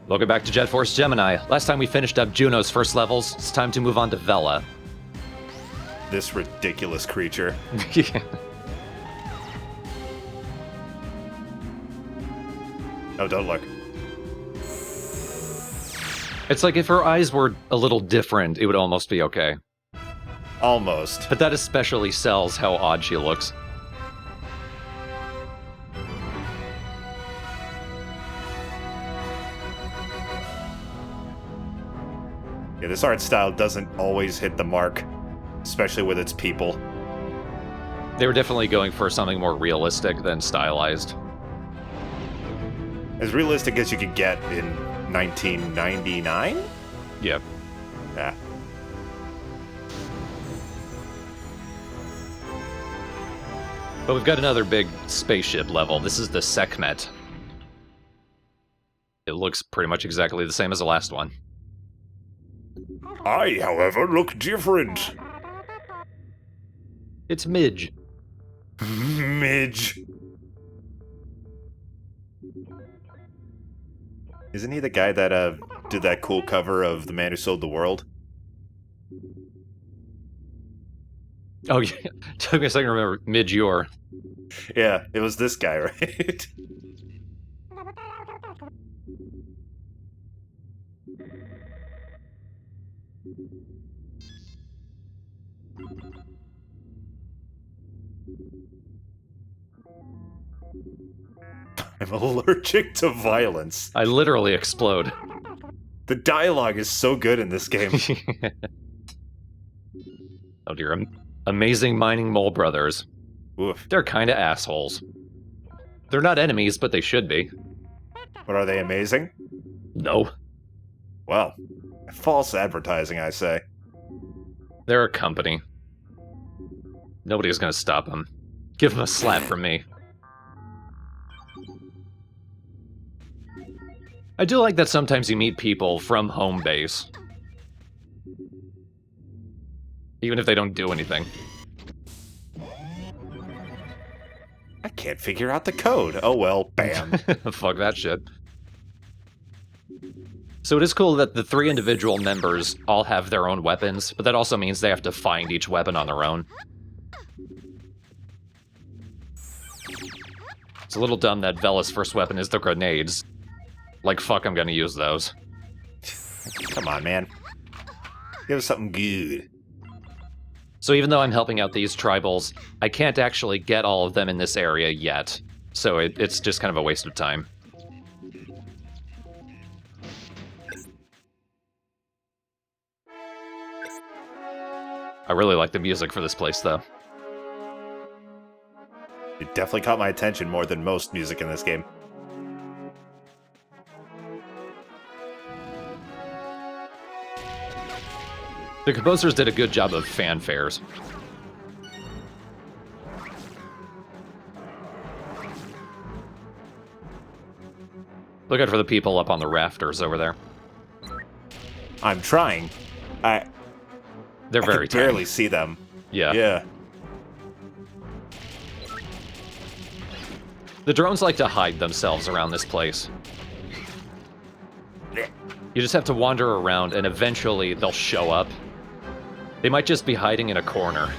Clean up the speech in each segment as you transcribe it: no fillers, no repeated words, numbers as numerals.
Welcome back to Jet Force Gemini. Last time we finished up Juno's first levels, it's time to move on to Vela. This ridiculous creature. Yeah. Oh, don't look. It's like if her eyes were a little different, it would almost be okay. Almost. But that especially sells how odd she looks. Yeah, this art style doesn't always hit the mark, especially with its people. They were definitely going for something more realistic than stylized. As realistic as you could get in 1999? Yep. Yeah. But we've got another big spaceship level. This is the Sekhmet. It looks pretty much exactly the same as the last one. I, however, look different. It's Midge. Midge. Isn't he the guy that did that cool cover of The Man Who Sold the World? Oh, yeah. Took me a second to remember Midge Ure. Yeah, it was this guy, right? I'm allergic to violence. I literally explode. The dialogue is so good in this game. Oh dear, amazing mining mole brothers. Oof. They're kinda assholes. They're not enemies, but they should be. But are they amazing? No. Well, false advertising, I say. They're a company. Nobody's gonna stop them. Give them a slap from me. I do like that sometimes you meet people from home base. Even if they don't do anything. I can't figure out the code. Oh well, bam. Fuck that shit. So it is cool that the 3 individual members all have their own weapons, but that also means they have to find each weapon on their own. It's a little dumb that Vela's first weapon is the grenades. Like, fuck, I'm gonna use those. Come on, man. Give us something good. So even though I'm helping out these tribals, I can't actually get all of them in this area yet. So it's just kind of a waste of time. I really like the music for this place, though. It definitely caught my attention more than most music in this game. The composers did a good job of fanfares. Look out for the people up on the rafters over there. I'm trying. They're I very can barely tiny. see them. Yeah. Yeah. The drones like to hide themselves around this place. You just have to wander around and eventually they'll show up. They might just be hiding in a corner.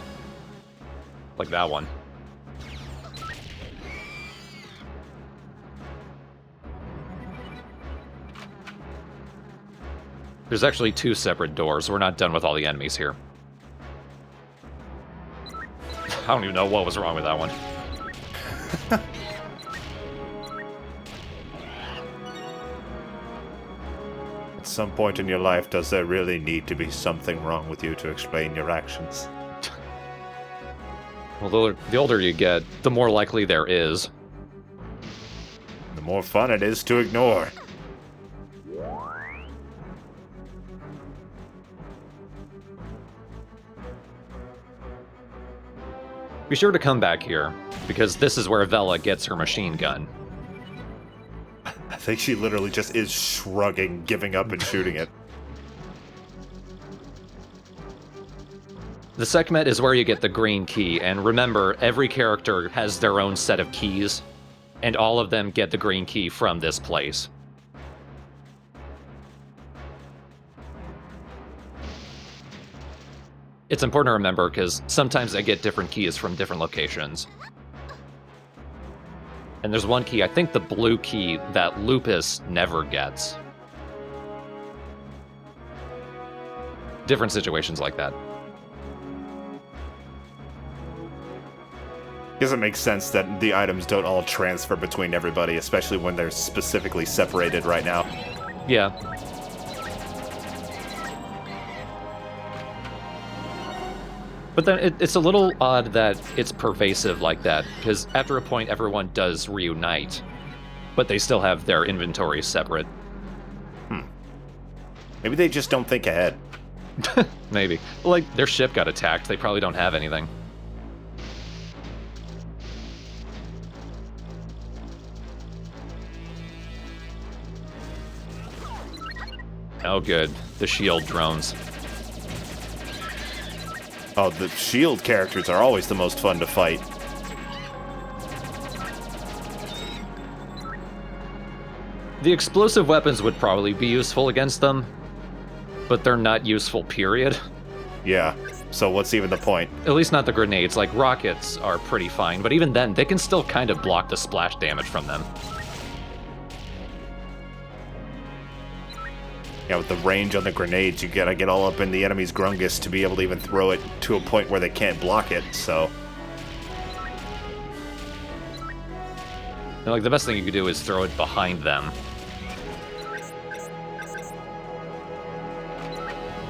Like that one. There's actually 2 separate doors. We're not done with all the enemies here. I don't even know what was wrong with that one. At some point in your life, does there really need to be something wrong with you to explain your actions? Well, the older you get, the more likely there is. The more fun it is to ignore. Be sure to come back here, because this is where Vela gets her machine gun. I think she literally just is shrugging, giving up, and shooting it. The Sekhmet is where you get the green key, and remember, every character has their own set of keys, and all of them get the green key from this place. It's important to remember because sometimes I get different keys from different locations. And there's one key, I think the blue key, that Lupus never gets. Different situations like that. Does it make sense that the items don't all transfer between everybody, especially when they're specifically separated right now? Yeah. But then it's a little odd that it's pervasive like that, because after a point everyone does reunite, but they still have their inventories separate. Maybe they just don't think ahead. Maybe. Like, their ship got attacked, they probably don't have anything. Oh good, the shield drones. Oh, the shield characters are always the most fun to fight. The explosive weapons would probably be useful against them, but they're not useful, period. Yeah, so what's even the point? At least not the grenades. Like, rockets are pretty fine, but even then, they can still kind of block the splash damage from them. Yeah, with the range on the grenades, you gotta get all up in the enemy's grungus to be able to even throw it to a point where they can't block it, so... And, like, the best thing you could do is throw it behind them.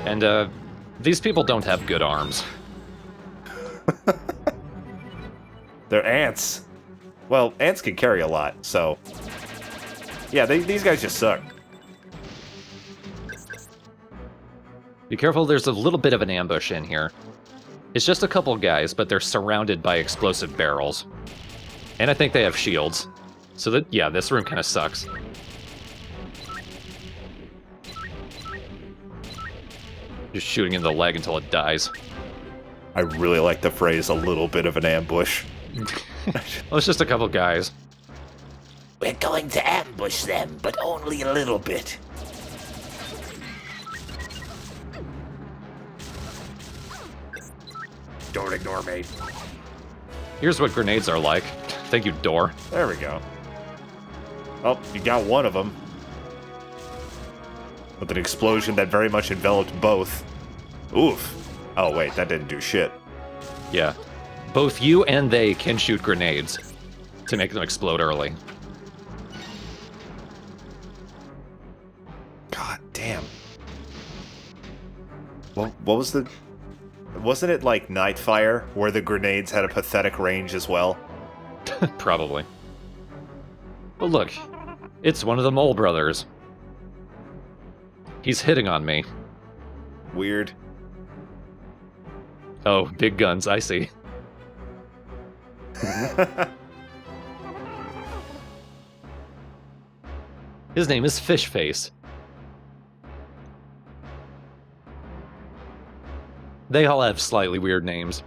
And, these people don't have good arms. They're ants. Well, ants can carry a lot, so... Yeah, these guys just suck. Be careful, there's a little bit of an ambush in here. It's just a couple guys, but they're surrounded by explosive barrels. And I think they have shields. So that, yeah, this room kind of sucks. Just shooting in the leg until it dies. I really like the phrase, a little bit of an ambush. Well, it's just a couple guys. We're going to ambush them, but only a little bit. Don't ignore me. Here's what grenades are like. Thank you, door. There we go. Oh, you got one of them. With an explosion that very much enveloped both. Oof. Oh, wait, that didn't do shit. Yeah. Both you and they can shoot grenades to make them explode early. God damn. What was the... Wasn't it like Nightfire, where the grenades had a pathetic range as well? Probably. But look, it's one of the Mole brothers. He's hitting on me. Weird. Oh, big guns, I see. His name is Fishface. They all have slightly weird names.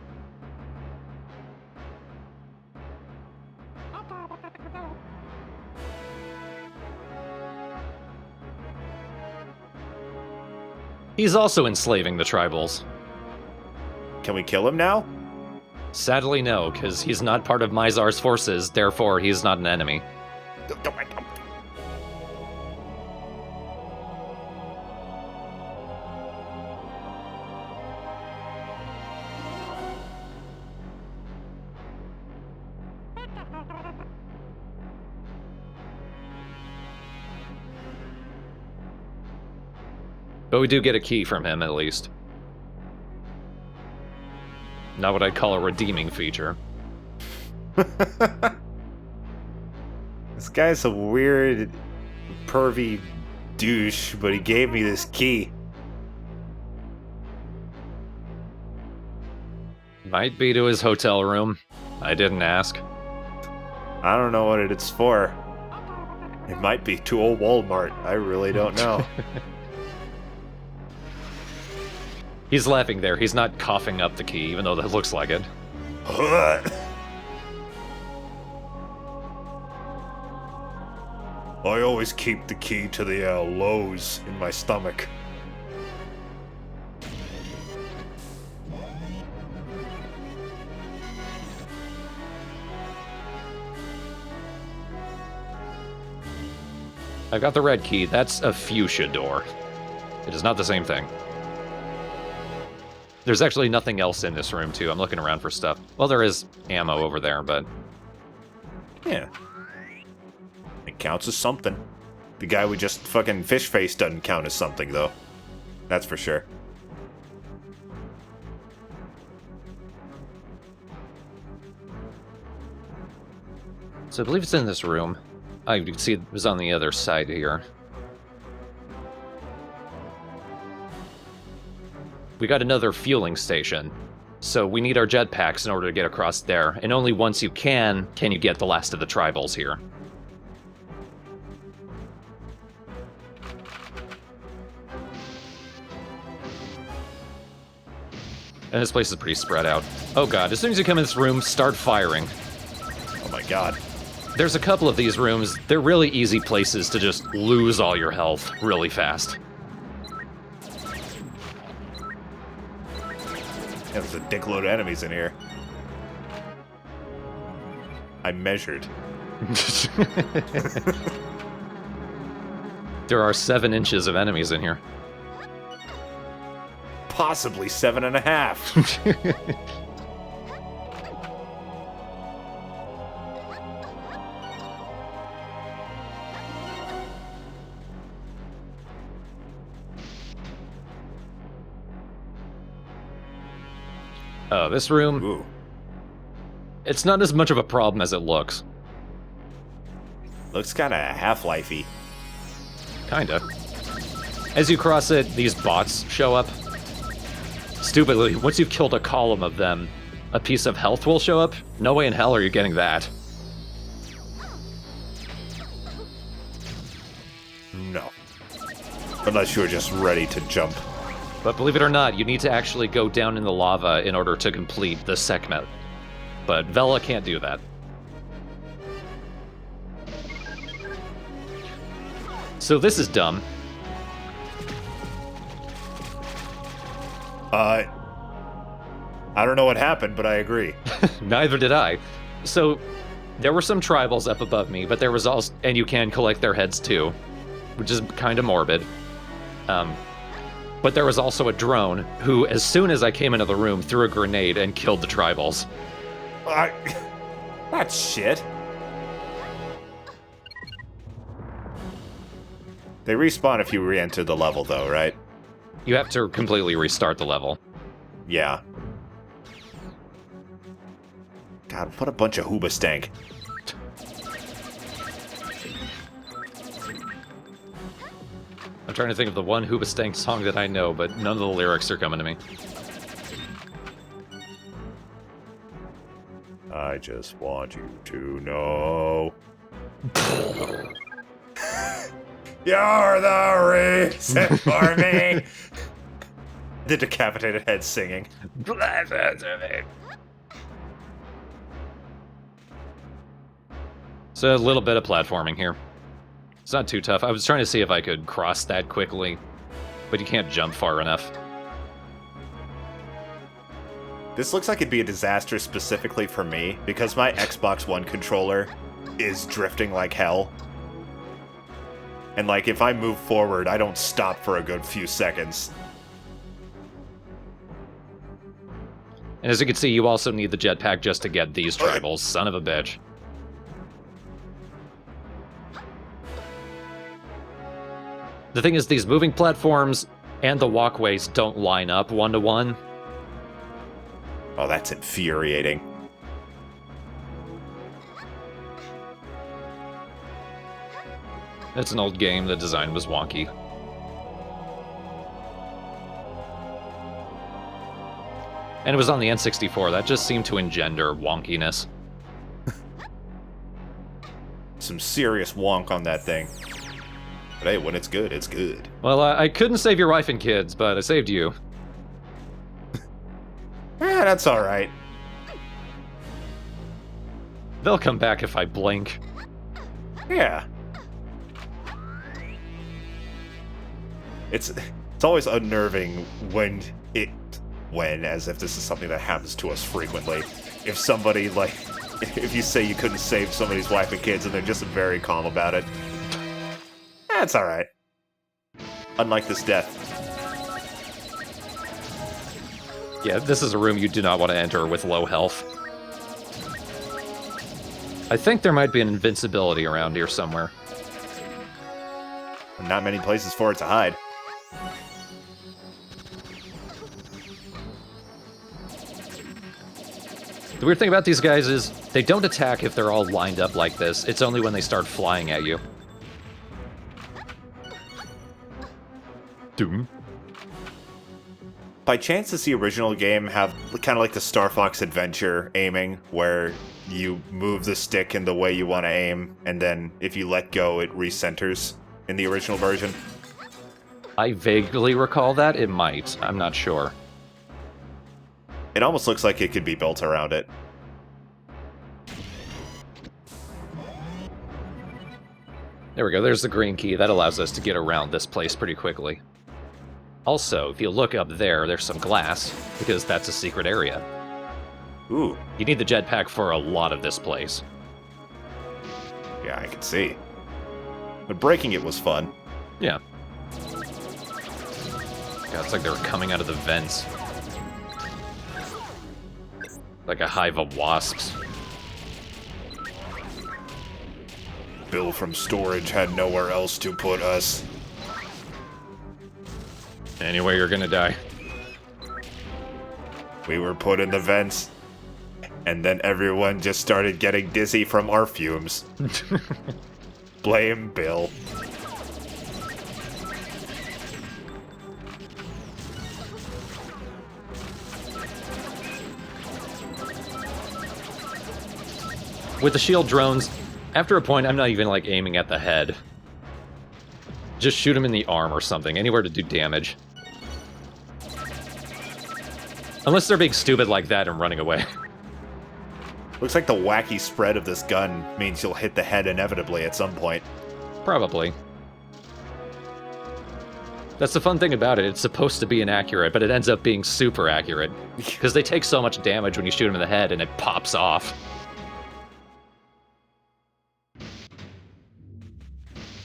He's also enslaving the tribals. Can we kill him now? Sadly, no, because he's not part of Mizar's forces, therefore he's not an enemy. But we do get a key from him, at least. Not what I'd call a redeeming feature. This guy's a weird, pervy douche, but he gave me this key. Might be to his hotel room. I didn't ask. I don't know what it's for. It might be to a Walmart. I really don't know. He's laughing there. He's not coughing up the key, even though that looks like it. I always keep the key to the lows in my stomach. I got the red key. That's a fuchsia door. It is not the same thing. There's actually nothing else in this room, too. I'm looking around for stuff. Well, there is ammo over there, but... Yeah. It counts as something. The guy we just fucking fish-faced doesn't count as something, though. That's for sure. So I believe it's in this room. Oh, you can see it was on the other side here. We got another fueling station. So we need our jetpacks in order to get across there. And only once you can you get the last of the tribals here. And this place is pretty spread out. Oh god, as soon as you come in this room, start firing. Oh my god. There's a couple of these rooms. They're really easy places to just lose all your health really fast. Yeah, there's a dickload of enemies in here. I measured. There are 7 inches of enemies in here. Possibly 7.5. Oh, this room, Ooh. it's not as much of a problem as it looks. Looks kinda Half-Life-y. Kinda. As you cross it, these bots show up. Stupidly, once you've killed a column of them, a piece of health will show up. No way in hell are you getting that. No. Unless you're just ready to jump. But believe it or not, you need to actually go down in the lava in order to complete the Sekhmet. But Vela can't do that. So this is dumb. I don't know what happened, but I agree. Neither did I. So, there were some tribals up above me, but there was also... And you can collect their heads too, which is kind of morbid. But there was also a drone who, as soon as I came into the room, threw a grenade and killed the tribals. That's shit. They respawn if you re-enter the level, though, right? You have to completely restart the level. Yeah. God, what a bunch of hoobastank. I'm trying to think of the one Hoobastank song that I know, but none of the lyrics are coming to me. I just want you to know. You're the reason for me. The decapitated head singing. So a little bit of platforming here. It's not too tough. I was trying to see if I could cross that quickly, but you can't jump far enough. This looks like it'd be a disaster specifically for me, because my Xbox One controller is drifting like hell. And like, if I move forward, I don't stop for a good few seconds. And as you can see, you also need the jetpack just to get these tribals. Son of a bitch. The thing is, these moving platforms and the walkways don't line up one-to-one. Oh, that's infuriating. It's an old game, the design was wonky. And it was on the N64, that just seemed to engender wonkiness. Some serious wonk on that thing. But hey, when it's good, it's good. Well, I couldn't save your wife and kids, but I saved you. Yeah, that's alright. They'll come back if I blink. Yeah. It's always unnerving when, as if this is something that happens to us frequently. If somebody, like, if you say you couldn't save somebody's wife and kids and they're just very calm about it. That's alright. Unlike this death. Yeah, this is a room you do not want to enter with low health. I think there might be an invincibility around here somewhere. Not many places for it to hide. The weird thing about these guys is they don't attack if they're all lined up like this. It's only when they start flying at you. Doom. By chance, does the original game have kind of like the Star Fox Adventure aiming, where you move the stick in the way you want to aim, and then if you let go, it recenters in the original version? I vaguely recall that. It might. I'm not sure. It almost looks like it could be built around it. There we go. There's the green key. That allows us to get around this place pretty quickly. Also, if you look up there, there's some glass, because that's a secret area. Ooh. You need the jetpack for a lot of this place. Yeah, I can see. But breaking it was fun. Yeah. God, it's like they were coming out of the vents. Like a hive of wasps. Bill from storage had nowhere else to put us. Anyway, you're gonna die. We were put in the vents, and then everyone just started getting dizzy from our fumes. Blame Bill. With the shield drones, after a point, I'm not even, like, aiming at the head. Just shoot him in the arm or something, anywhere to do damage. Unless they're being stupid like that and running away. Looks like the wacky spread of this gun means you'll hit the head inevitably at some point. Probably. That's the fun thing about it. It's supposed to be inaccurate, but it ends up being super accurate. Because they take so much damage when you shoot them in the head and it pops off.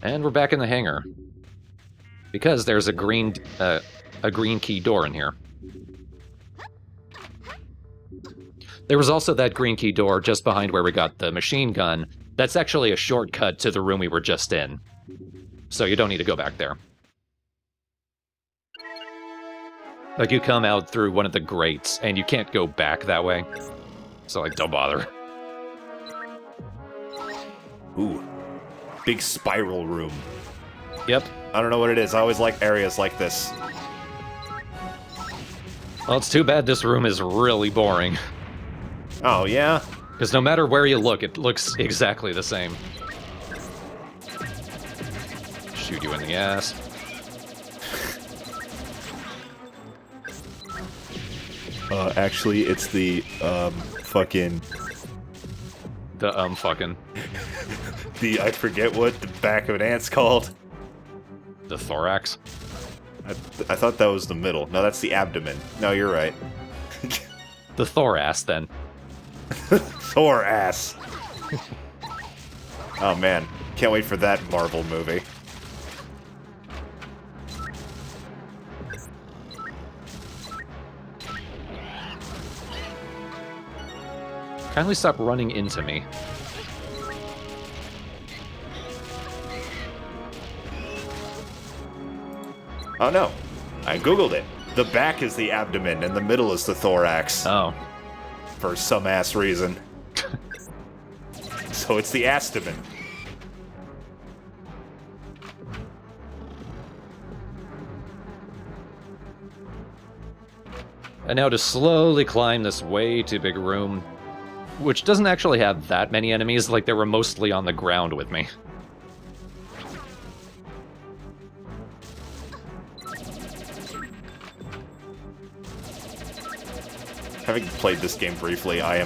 And we're back in the hangar. Because there's a green key door in here. There was also that green key door just behind where we got the machine gun. That's actually a shortcut to the room we were just in. So you don't need to go back there. Like, you come out through one of the grates, and you can't go back that way. So, like, don't bother. Ooh. Big spiral room. Yep. I don't know what it is. I always like areas like this. Well, it's too bad this room is really boring. Oh, yeah? Because no matter where you look, it looks exactly the same. Shoot you in the ass. Actually, it's the, fucking... The, fucking... I forget what the back of an ant's called. The thorax? I thought that was the middle. No, that's the abdomen. No, you're right. The thorax, then. Thor ass. Oh, man. Can't wait for that Marvel movie. Kindly stop running into me. Oh, no. I googled it. The back is the abdomen, and the middle is the thorax. Oh. For some ass reason. So it's the abdomen. And now to slowly climb this way too big room, which doesn't actually have that many enemies, like they were mostly on the ground with me. Having played this game briefly, I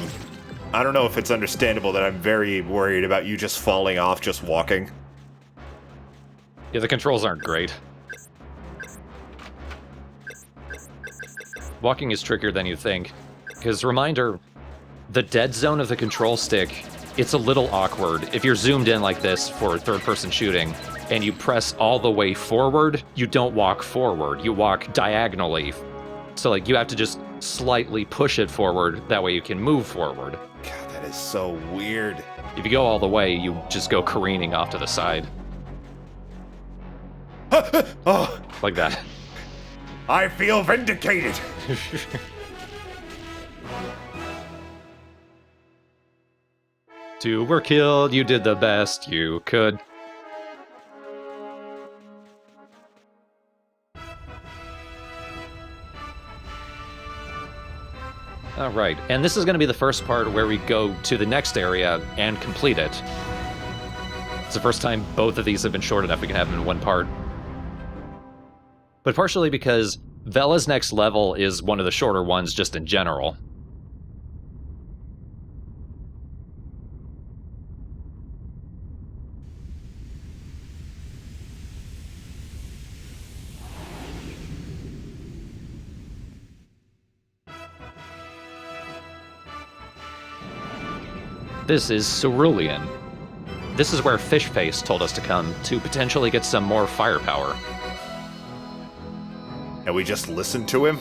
don't know if it's understandable that I'm very worried about you just falling off just walking. Yeah, the controls aren't great. Walking is trickier than you think. Because, reminder, the dead zone of the control stick, it's a little awkward. If you're zoomed in like this for third-person shooting, and you press all the way forward, you don't walk forward. You walk diagonally. So, like, you have to just slightly push it forward. That way you can move forward. God, that is so weird. If you go all the way, you just go careening off to the side. Oh, Like that. I feel vindicated. Two were killed, you did the best you could. Alright, and this is going to be the first part where we go to the next area and complete it. It's the first time both of these have been short enough we can have them in one part. But partially because Vela's next level is one of the shorter ones just in general. This is Cerulean. This is where Fishface told us to come to potentially get some more firepower. And we just listened to him?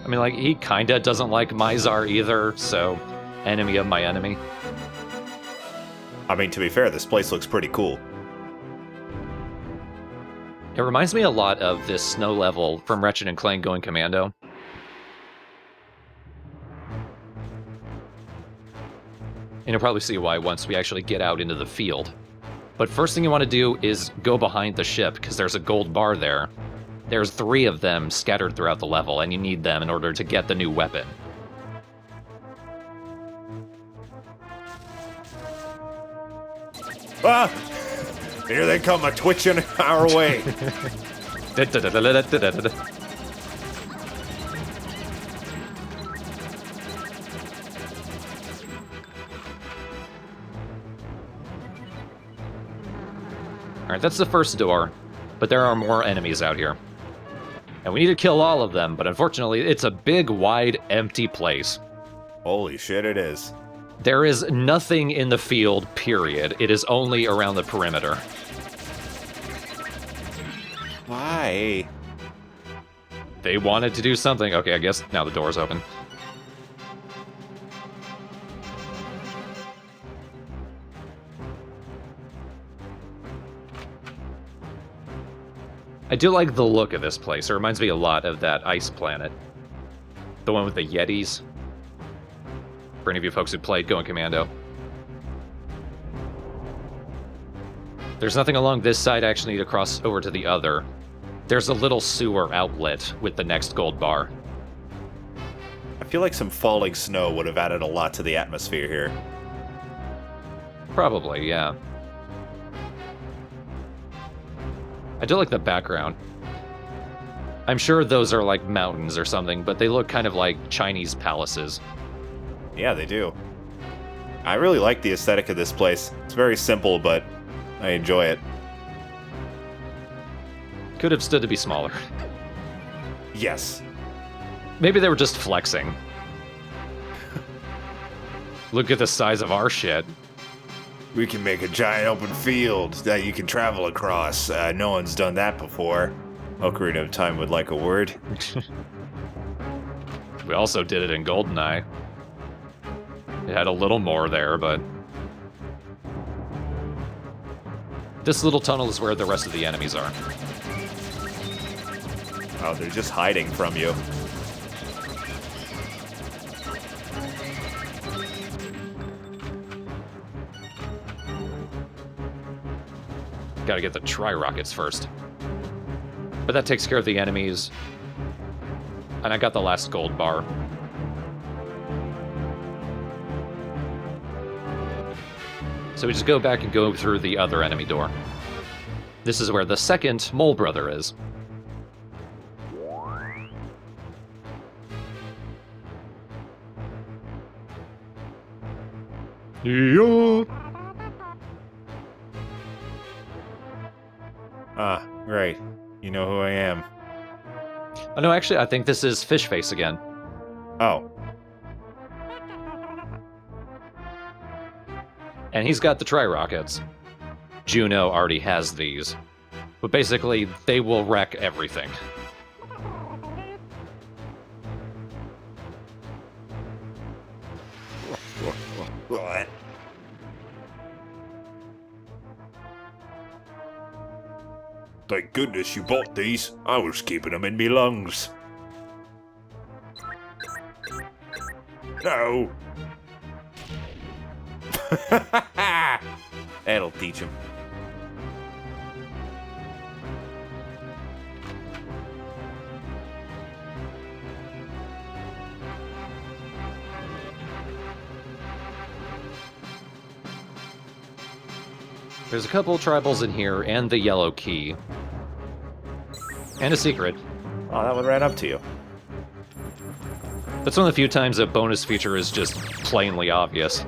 I mean, like, he kinda doesn't like Mizar either, so enemy of my enemy. I mean, to be fair, this place looks pretty cool. It reminds me a lot of this snow level from Ratchet & Clank Going Commando. And you'll probably see why once we actually get out into the field. But first thing you want to do is go behind the ship, because there's a gold bar there. There's 3 of them scattered throughout the level, and you need them in order to get the new weapon. Ah! Here they come, a twitching our way. Alright, that's the first door, but there are more enemies out here. And we need to kill all of them, but unfortunately, it's a big, wide, empty place. Holy shit, it is. There is nothing in the field, period. It is only around the perimeter. Why? They wanted to do something. Okay, I guess now the door's open. I do like the look of this place. It reminds me a lot of that ice planet. The one with the Yetis. For any of you folks who played Going Commando. There's nothing along this side. I actually need to cross over to the other. There's a little sewer outlet with the next gold bar. I feel like some falling snow would have added a lot to the atmosphere here. Probably, yeah. I do like the background. I'm sure those are like mountains or something, but they look kind of like Chinese palaces. Yeah, they do. I really like the aesthetic of this place. It's very simple, but I enjoy it. Could have stood to be smaller. Yes. Maybe they were just flexing. Look at the size of our shit. We can make a giant open field that you can travel across. No one's done that before. Ocarina of Time would like a word. We also did it in GoldenEye. It had a little more there, but... This little tunnel is where the rest of the enemies are. Oh, they're just hiding from you. Gotta get the tri-rockets first. But that takes care of the enemies. And I got the last gold bar. So we just go back and go through the other enemy door. This is where the second Mole Brother is. Yeah. Ah, right. You know who I am. Oh no, actually, I think this is Fishface again. Oh. And he's got the tri-rockets. Juno already has these. But basically, they will wreck everything. Thank goodness you bought these. I was keeping them in me lungs. No. That'll teach him. There's a couple tribals in here, and the yellow key. And a secret. Oh, that one ran up to you. That's one of the few times a bonus feature is just plainly obvious.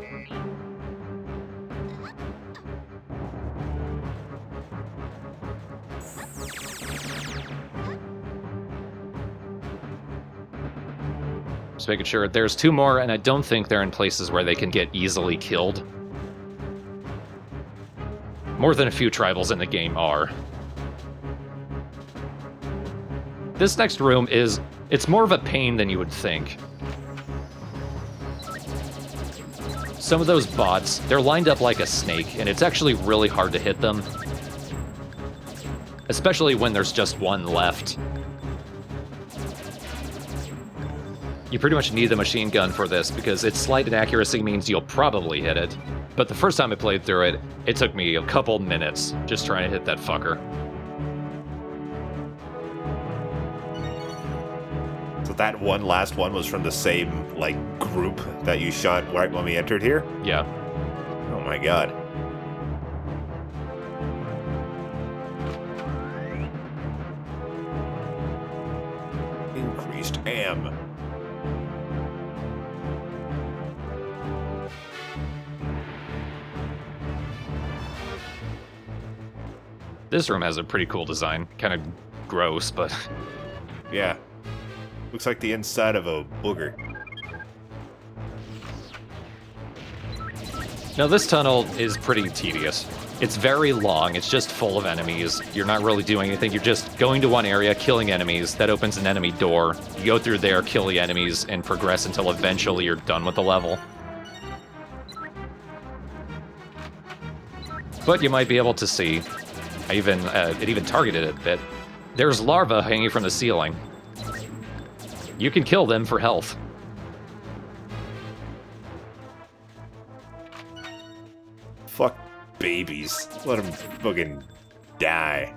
Just making sure. There's two more, and I don't think they're in places where they can get easily killed. More than a few tribals in the game are. This next room is... it's more of a pain than you would think. Some of those bots, they're lined up like a snake, and it's actually really hard to hit them. Especially when there's just one left. You pretty much need the machine gun for this, because its slight inaccuracy means you'll probably hit it. But the first time I played through it, it took me a couple minutes just trying to hit that fucker. So that one last one was from the same, like, group that you shot right when we entered here? Yeah. Oh my god. Increased AM. This room has a pretty cool design. Kind of gross, but... Yeah. Looks like the inside of a booger. Now this tunnel is pretty tedious. It's very long, it's just full of enemies. You're not really doing anything, you're just going to one area, killing enemies. That opens an enemy door. You go through there, kill the enemies, and progress until eventually you're done with the level. But you might be able to see... it even targeted it a bit. There's larvae hanging from the ceiling. You can kill them for health. Fuck babies. Let them fucking die.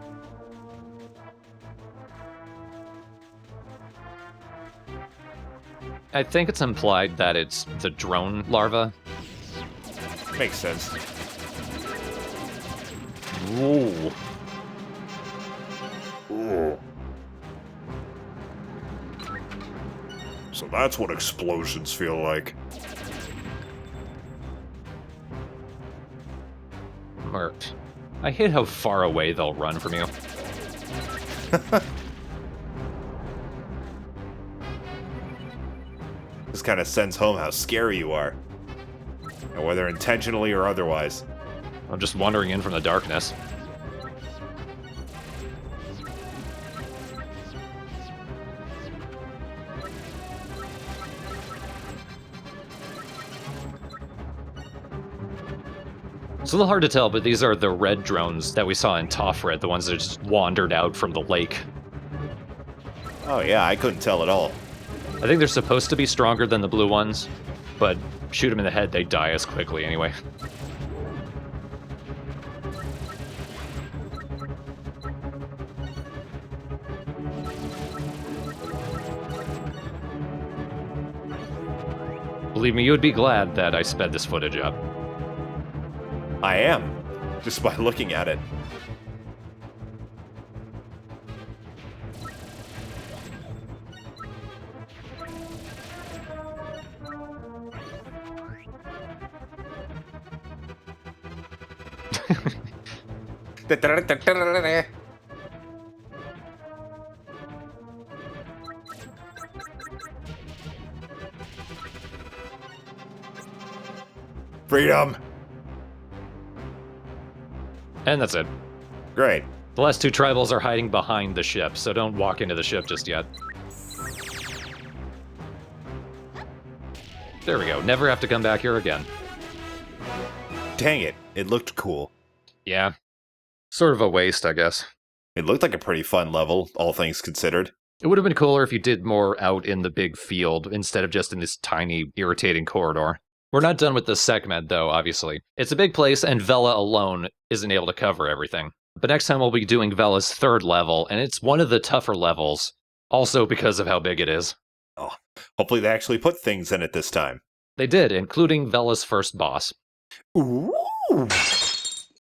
I think it's implied that it's the drone larva. Makes sense. Ooh. Ooh. So that's what explosions feel like. Mert. I hate how far away they'll run from you. This kind of sends home how scary you are. And whether intentionally or otherwise. I'm just wandering in from the darkness. It's a little hard to tell, but these are the red drones that we saw in Tofret, the ones that just wandered out from the lake. Oh yeah, I couldn't tell at all. I think they're supposed to be stronger than the blue ones, but shoot them in the head, they die as quickly anyway. Believe me, you would be glad that I sped this footage up. I am, just by looking at it. Freedom! And that's it. Great. The last two tribals are hiding behind the ship, so don't walk into the ship just yet. There we go. Never have to come back here again. Dang it. It looked cool. Yeah. Sort of a waste, I guess. It looked like a pretty fun level, all things considered. It would have been cooler if you did more out in the big field instead of just in this tiny, irritating corridor. We're not done with the Sekhmet, though, obviously. It's a big place, and Vela alone isn't able to cover everything. But next time we'll be doing Vela's third level, and it's one of the tougher levels, also because of how big it is. Oh, hopefully they actually put things in it this time. They did, including Vela's first boss. Ooh!